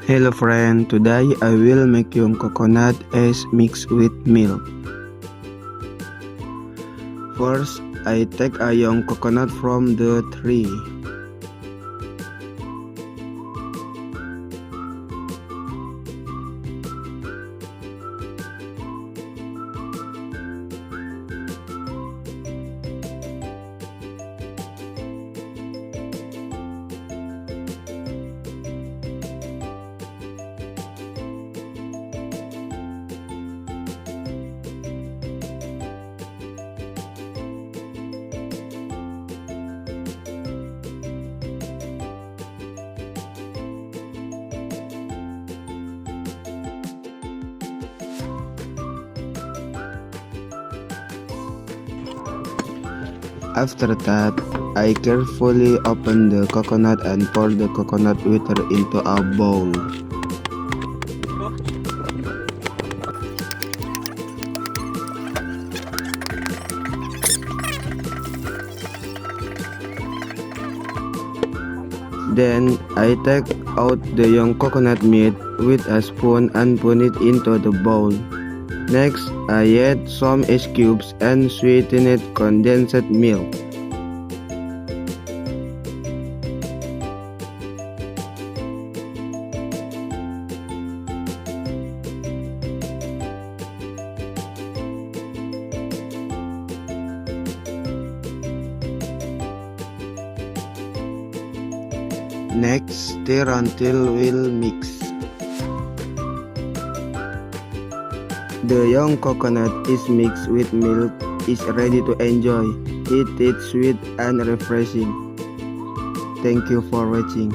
Hello friend, today I will make young coconut ice mixed with milk. First, I take a young coconut from the tree. After that, I carefully open the coconut and pour the coconut water into a bowl. Then I take out the young coconut meat with a spoon and put it into the bowl. Next, I add some ice cubes and sweetened condensed milk. Next, stir until well mixed. The young coconut is mixed with milk is ready to enjoy. It is sweet and refreshing. Thank you for watching.